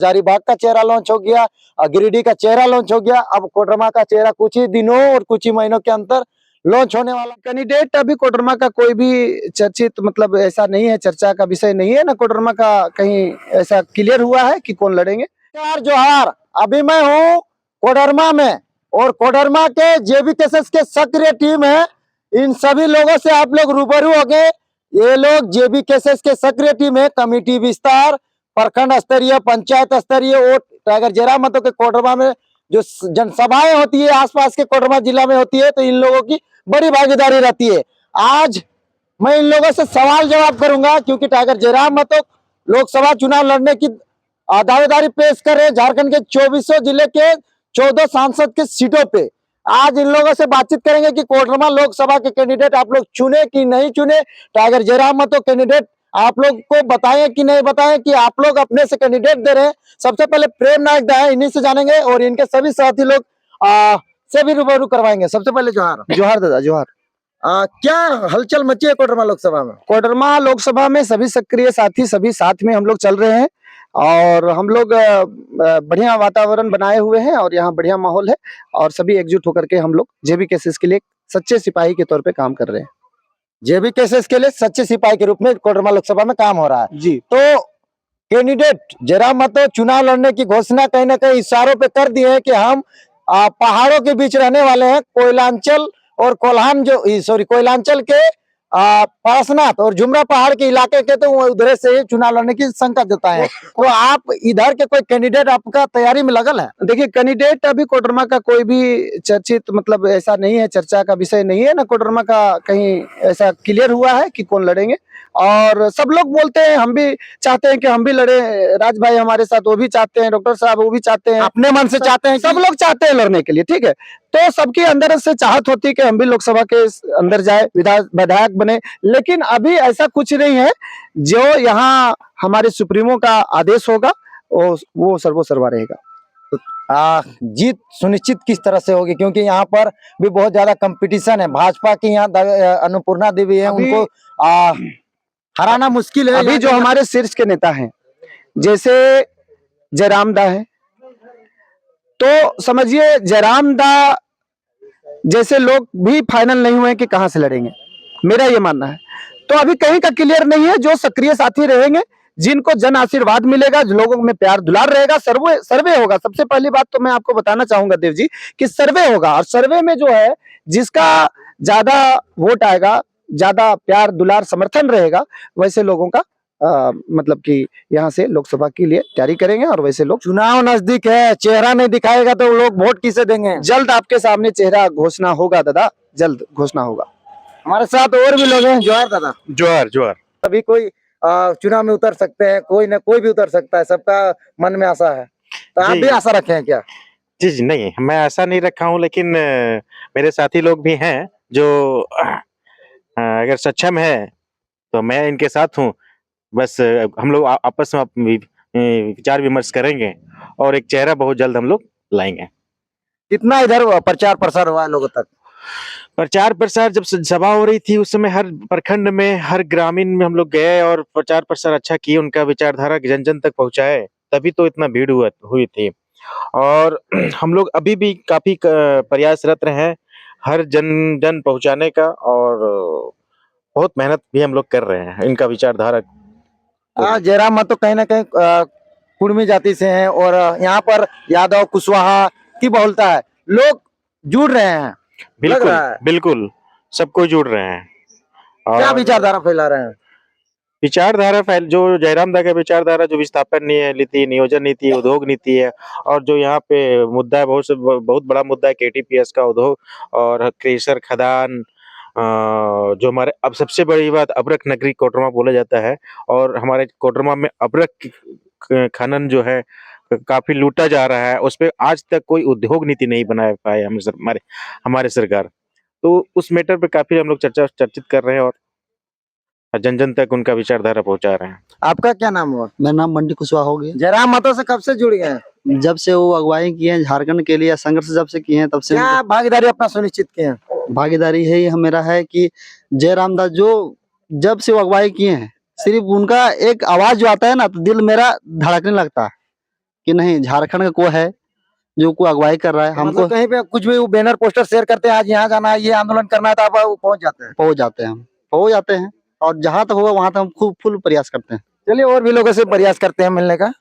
हजारीबाग का चेहरा लॉन्च हो गया, गिरिडीह का चेहरा लॉन्च हो गया, अब कोडरमा का चेहरा कुछ ही दिनों और कुछ ही महीनों के अंदर लॉन्च होने वाला। कैंडिडेट अभी कोडरमा का कोई भी चर्चित मतलब ऐसा नहीं है, चर्चा का विषय नहीं है ना। कोडरमा का कहीं ऐसा क्लियर हुआ है कि कौन लड़ेंगे। यार जोहार, अभी मैं हूँ कोडरमा में और कोडरमा के जेबी केसेस के सक्रिय टीम है। इन सभी लोगों से आप लोग रूबरू हो गए। ये लोग जेबी केसेस के सक्रिय टीम है। कमेटी विस्तार, प्रखंड स्तरीय, पंचायत स्तरीय और टाइगर जयराम महतो के कोडरमा में जो जनसभाएं होती है आसपास के कोडरमा जिला में होती है, तो इन लोगों की बड़ी भागीदारी रहती है। आज मैं इन लोगों से सवाल जवाब करूंगा क्योंकि टाइगर जयराम महतो लोकसभा चुनाव लड़ने की दावेदारी पेश कर रहे हैं झारखंड के 24 जिले के 14 सांसद की सीटों पे। आज इन लोगों से बातचीत करेंगे कि कोडरमा लोकसभा के कैंडिडेट आप लोग चुने कि नहीं चुने। टाइगर जयराम महतो कैंडिडेट आप लोग को बताएं कि नहीं बताएं कि आप लोग अपने से कैंडिडेट दे रहे हैं। सबसे पहले प्रेम नायक दा है, इन्हीं से जानेंगे और इनके सभी साथी लोग से भी रूबरू करवाएंगे। सबसे पहले जोहार। जोहार दादा जोहार। क्या हलचल मची है कोडरमा लोकसभा में? कोडरमा लोकसभा में सभी सक्रिय साथी सभी साथ में हम लोग चल रहे हैं और हम लोग बढ़िया वातावरण बनाए हुए हैं और यहाँ बढ़िया माहौल है और सभी एकजुट होकर के हम लोग जेबी केसेस के लिए सच्चे सिपाही के तौर पे काम कर रहे हैं। जेबी केसेस के लिए सच्चे सिपाही के रूप में कोडरमा लोकसभा में काम हो रहा है जी। तो कैंडिडेट जयराम महतो चुनाव लड़ने की घोषणा कहीं ना कहीं इशारों पे कर दी है कि हम पहाड़ों के बीच रहने वाले हैं। कोयलांचल और कोल्हान कोयलांचल के पारसनाथ और जुमरा पहाड़ के इलाके के तो वो उधर से ही चुनाव लड़ने की शंका जताए हैं। तो आप इधर के कोई कैंडिडेट आपका तैयारी में लगल है? देखिए कैंडिडेट अभी कोडरमा का कोई भी चर्चित मतलब ऐसा नहीं है, चर्चा का विषय नहीं है ना। कोडरमा का कहीं ऐसा क्लियर हुआ है कि कौन लड़ेंगे और सब लोग बोलते हैं, हम भी चाहते हैं कि हम भी लड़े। राज भाई हमारे साथ वो भी चाहते हैं, डॉक्टर साहब वो भी चाहते हैं, अपने मन से चाहते हैं, सब लोग चाहते हैं लड़ने के लिए। ठीक है, तो सबके अंदर से चाहत होती है कि हम भी लोकसभा के अंदर जाए, विधायक बने। लेकिन अभी ऐसा कुछ नहीं है। जो यहाँ हमारे सुप्रीमो का आदेश होगा वो सर्वोसर्वा रहेगा। जीत सुनिश्चित किस तरह से होगी, क्योंकि यहाँ पर भी बहुत ज्यादा कंपटीशन है। भाजपा की यहाँ अन्नपूर्णा देवी है, उनको हराना मुश्किल है। अभी जो हमारे शीर्ष के नेता हैं जैसे जयराम दा है, तो समझिए जयराम दा जैसे लोग भी फाइनल नहीं हुए कि कहां से लड़ेंगे, मेरा ये मानना है। तो अभी कहीं का क्लियर नहीं है। जो सक्रिय साथी रहेंगे, जिनको जन आशीर्वाद मिलेगा, लोगों में प्यार दुलार रहेगा, सर्वे होगा। सबसे पहली बात तो मैं आपको बताना चाहूंगा देव जी कि सर्वे होगा और सर्वे में जो है जिसका ज्यादा वोट आएगा, ज्यादा प्यार दुलार समर्थन रहेगा, वैसे लोगों का मतलब कि यहाँ से लोकसभा के लिए तैयारी करेंगे और वैसे लोग। चुनाव नजदीक है, चेहरा नहीं दिखाएगा तो लोग वोट किसे देंगे? जल्द आपके सामने चेहरा घोषणा होगा दादा, जल्द घोषणा होगा। हमारे साथ और भी लोग हैं। जोहार दादा। जोहार जोहार। अभी कोई चुनाव में उतर सकते हैं, कोई ना कोई भी उतर सकता है, सबका मन में आशा है, तो आप भी आशा रखे हैं क्या? जी जी नहीं, मैं ऐसा नहीं रखा हूँ, लेकिन मेरे साथी लोग भी हैं जो अगर सक्षम है तो मैं इनके साथ हूँ। बस हम लोग आपस में विचार विमर्श करेंगे और एक चेहरा बहुत जल्द हम लोग लाएंगे। कितना इधर प्रचार प्रसार हुआ लोगों तक? प्रचार प्रसार जब सभा हो रही थी उस समय हर प्रखंड में, हर ग्रामीण में हम लोग गए और प्रचार प्रसार अच्छा किए, उनका विचारधारा जन जन तक पहुंचाए, तभी तो इतना भीड़ हुई थी। और हम लोग अभी भी काफी प्रयासरत रहे हैं हर जन पहुंचाने का और बहुत मेहनत भी हम लोग कर रहे हैं इनका विचारधारा। जयराम महतो कहीं ना कहीं कुर्मी जाति से हैं और यहाँ पर यादव कुशवाहा की बहुलता है, लोग जुड़ रहे हैं। बिल्कुल बिल्कुल, सब कोई जुड़ रहे हैं। क्या विचारधारा फैला रहे हैं? विचारधारा जो जयराम दा का विचारधारा, जो विस्थापन नीति, नियोजन नीति, उद्योग नीति है, और जो यहाँ पे मुद्दा है, बहुत बड़ा मुद्दा है KTPS का उद्योग और क्रेशर खदान, जो हमारे अब सबसे बड़ी बात अबरख नगरी कोडरमा बोला जाता है और हमारे कोडरमा में अबरख खनन जो है काफी लूटा जा रहा है। उस पर आज तक कोई उद्योग नीति नहीं बना पाए हमारे सरकार। तो उस मैटर पे काफी हम लोग चर्चित कर रहे हैं और जन जन तक उनका विचारधारा पहुंचा रहे हैं। आपका क्या नाम हुआ? मेरा नाम मंडी कुशवाहा हो गया। जयराम महतो से कब से जुड़ गए हैं? जब से वो अगुवाई किए हैं झारखंड के लिए, संघर्ष जब से किए हैं तब से। क्या भागीदारी अपना सुनिश्चित किए हैं? भागीदारी है मेरा है कि जयराम दास जो जब से वो अगुवाई किए हैं, सिर्फ उनका एक आवाज जो आता है ना तो दिल मेरा धड़कने लगता है। कि नहीं झारखंड का कोई है जो को अगुवाई कर रहा है, हमको मतलब कहीं पे कुछ भी वो बैनर पोस्टर शेयर करते हैं, आज यहाँ जाना है, ये आंदोलन करना है, तो आप वो पहुंच जाते हैं। पहुंच जाते हैं और जहां तक होगा वहां तक हम खूब फुल प्रयास करते हैं। चलिए और भी लोगों से प्रयास करते हैं मिलने का।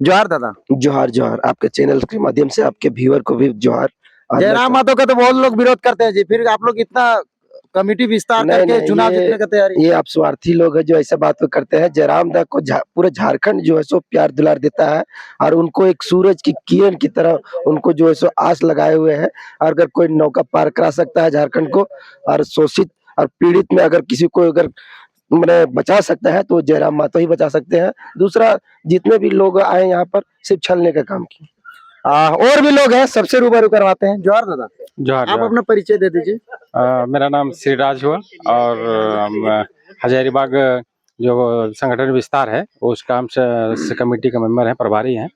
जोहार दादा। जोहार जोहार, आपके चैनल के माध्यम से आपके व्यूअर को भी जोहार। आज मैं जयराम मातो का तो बहुत लोग विरोध करते हैं जी, फिर आप लोग इतना कमिटी विस्तार नहीं, करके नहीं, चुनाव ये- जीतने का तैयारी। ये आप स्वार्थी लोग हैं जो ऐसा बात को करते हैं। जयराम दा को पूरे झारखंड जो है सो प्यार दुलार देता है और उनको एक सूरज की किरण की तरह उनको जो है सो आस लगाए हुए है। अगर कोई नौका पार करा सकता है झारखंड को और शोषित और पीड़ित में अगर किसी को अगर मैंने बचा सकता है तो जयराम मातो ही बचा सकते हैं। दूसरा, जितने भी लोग आए यहाँ पर सिर्फ छलने का काम किए। और भी लोग हैं, सबसे रूबरू करवाते हैं। जोहार दादा, जोहार आप जोहार। अपना परिचय दे दीजिए। मेरा नाम श्रीराज हुआ और हजारीबाग जो संगठन विस्तार है उस काम से कमेटी का मेंबर है, प्रभारी हैं।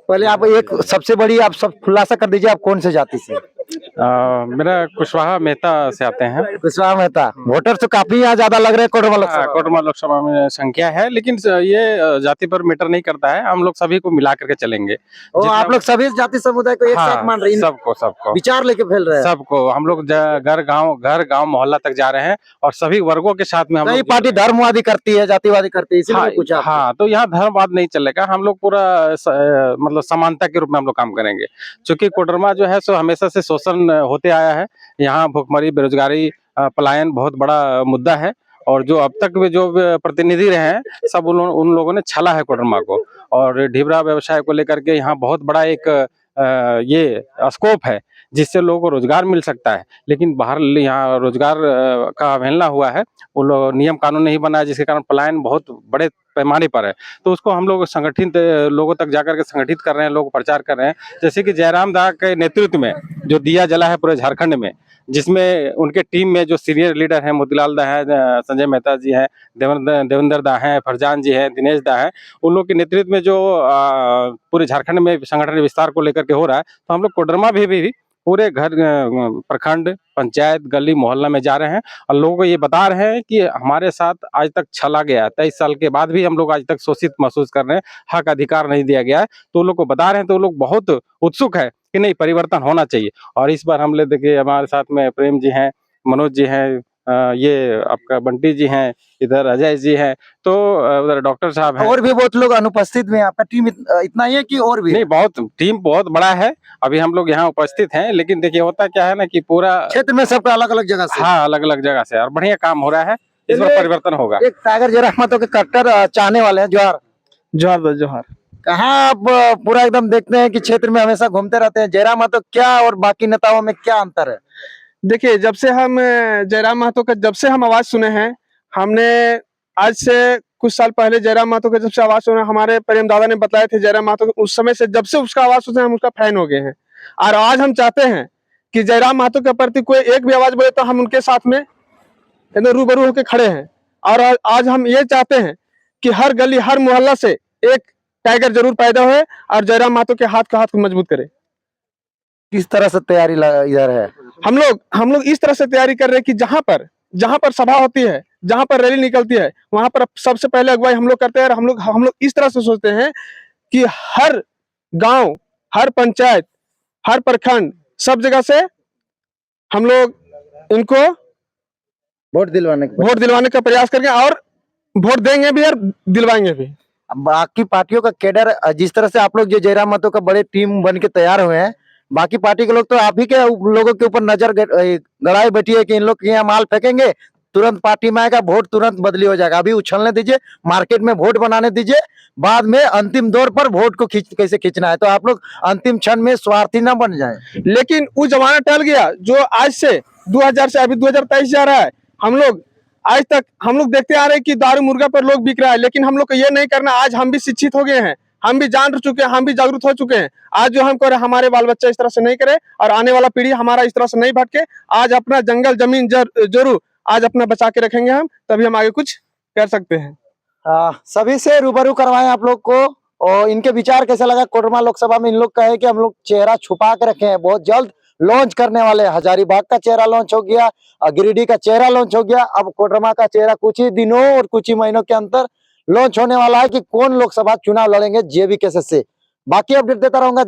पहले आप एक सबसे बड़ी आप सब खुलासा कर दीजिए, आप कौन से जाति से? मेरा कुशवाहा मेहता से आते हैं। कुशवाहा मेहता। वोटर तो काफी यहाँ ज्यादा लग रहे हैं कोडरमा लोकसभा। कोडरमा लोकसभा में संख्या है, लेकिन ये जाति पर मैटर नहीं करता है। हम लोग सभी को मिला करके चलेंगे। और जितना- आप लोग सभी जाति समुदाय को एक साथ मान रहे हैं, सबको विचार लेके फैल रहे हैं। सबको हम लोग घर गांव मोहल्ला तक जा रहे हैं और सभी वर्गों के साथ में हम कई लोग पार्टी धर्मवादी करती है, जातिवादी करती है, इसीलिए पूछा आपसे। हाँ, तो यहाँ धर्मवाद नहीं चलेगा। हम लोग पूरा मतलब समानता के रूप में हम लोग काम करेंगे, क्योंकि कोडरमा जो है सो हमेशा से शोषण होते आया है। यहाँ भुखमरी, बेरोजगारी, पलायन बहुत बड़ा मुद्दा है और जो अब तक जो प्रतिनिधि रहे हैं सब उन लोगों ने छला है कोडरमा को। और ढिबरा व्यवसाय को लेकर के यहाँ बहुत बड़ा एक ये स्कोप है जिससे लोगों को रोजगार मिल सकता है, लेकिन बाहर यहाँ रोजगार का अवहेलना हुआ है। वो लोग नियम कानून नहीं बना है, जिसके कारण पलायन बहुत बड़े पैमाने पर है। तो उसको हम लोग संगठित लोगों तक जाकर के संगठित कर रहे हैं, लोग प्रचार कर रहे हैं। जैसे कि जयराम दा के नेतृत्व में जो दिया जला है पूरे झारखंड में, जिसमें उनके टीम में जो सीनियर लीडर हैं, मोतीलाल दा है, संजय मेहता जी हैं, देवेंद्र दा हैं, फरजान जी हैं, दिनेश दा हैं, उन लोग के नेतृत्व में जो पूरे झारखंड में संगठन विस्तार को लेकर के हो रहा है, तो हम लोग कोडरमा भी पूरे घर, प्रखंड, पंचायत, गली मोहल्ला में जा रहे हैं और लोगों को ये बता रहे हैं कि हमारे साथ आज तक छला गया है। 23 साल के बाद भी हम लोग आज तक शोषित महसूस कर रहे हैं, हक अधिकार नहीं दिया गया है। तो लोग को बता रहे हैं, तो लोग बहुत उत्सुक है कि नहीं, परिवर्तन होना चाहिए। और इस बार हम लोग देखिए हमारे साथ में प्रेम जी हैं, मनोज जी हैं, ये आपका बंटी जी हैं, इधर अजय जी हैं, तो उधर डॉक्टर साहब हैं। और भी बहुत लोग अनुपस्थित में, आपका टीम इतना ही है कि और भी? नहीं, बहुत टीम बहुत बड़ा है। अभी हम लोग यहाँ उपस्थित हैं, लेकिन देखिए होता क्या है ना कि पूरा क्षेत्र में सबका अलग अलग जगह से। हाँ, अलग अलग जगह से और बढ़िया काम हो रहा है। इस बार परिवर्तन होगा। एक टाइगर जयराम मातो के कट्टर चाहने वाले हैं। जोहार जोहार जोहार। कहाँ आप पूरा एकदम देखते हैं कि क्षेत्र में हमेशा घूमते रहते हैं, जयराम मातो क्या और बाकी नेताओं में क्या अंतर है? देखिए, जब से हम जयराम महतो का जब से हम आवाज सुने हैं, हमने आज से कुछ साल पहले जयराम महतो का जब से आवाज सुना, हमारे प्रेम दादा ने बताए थे जयराम महतो को, उस समय से जब से उसका आवाज सुने हम उसका फैन हो गए हैं। और आज हम चाहते हैं कि जयराम महतो के प्रति कोई एक भी आवाज बोले तो हम उनके साथ में एकदम रूबरू होकर खड़े हैं। और आज हम ये चाहते हैं कि हर गली, हर मोहल्ला से एक टाइगर जरूर पैदा हुए और जयराम महतो के हाथ को मजबूत करे। किस तरह से तैयारी इधर है? हम लोग इस तरह से तैयारी कर रहे हैं कि जहां पर सभा होती है, जहां पर रैली निकलती है, वहां पर सबसे पहले अगुवाई हम लोग करते हैं। और हम लोग इस तरह से सोचते हैं कि हर गांव, हर पंचायत, हर प्रखंड, सब जगह से हम लोग इनको वोट दिलवाने का प्रयास करेंगे और वोट देंगे भी और दिलवाएंगे भी। बाकी पार्टियों का कैडर, जिस तरह से आप लोग जो जयराम मातो का बड़े टीम बन के तैयार हुए हैं, बाकी पार्टी के लोग तो आप ही के लोगों के ऊपर नजर गड़ाई बैठी है कि इन लोग के यहाँ माल फेंकेंगे, तुरंत पार्टी में आएगा, वोट तुरंत बदली हो जाएगा। अभी उछलने दीजिए, मार्केट में वोट बनाने दीजिए, बाद में अंतिम दौर पर वोट को कैसे खींचना है। तो आप लोग अंतिम क्षण में स्वार्थी ना बन जाए। लेकिन वो जमाना टल गया जो आज से 2000 से अभी 2023 जा रहा है। हम लोग आज तक देखते आ रहे हैं कि दारू मुर्गा पर लोग बिक रहा है, लेकिन हम लोग को ये नहीं करना। आज हम भी शिक्षित हो गए हैं, हम भी जान चुके हैं, हम भी जागरूक हो चुके हैं। आज जो हम कर हमारे बाल बच्चे इस तरह से नहीं करे और आने वाला पीढ़ी हमारा इस तरह से नहीं भटके। आज अपना जंगल जमीन जरूर आज अपना बचा के रखेंगे हम, तभी हम आगे कुछ कर सकते हैं। सभी से रूबरू करवाएं आप लोग को, और इनके विचार कैसा लगा कोडरमा लोकसभा में? इन लोग कहे कि हम लोग चेहरा छुपा के रखे हैं, बहुत जल्द लॉन्च करने वाले हैं। हजारीबाग का चेहरा लॉन्च हो गया, गिरिडीह का चेहरा लॉन्च हो गया, अब कोडरमा का चेहरा कुछ ही दिनों और कुछ ही महीनों के अंतर लॉन्च होने वाला है कि कौन लोकसभा चुनाव लड़ेंगे जेबी केसेस से। बाकी अपडेट देता रहूंगा।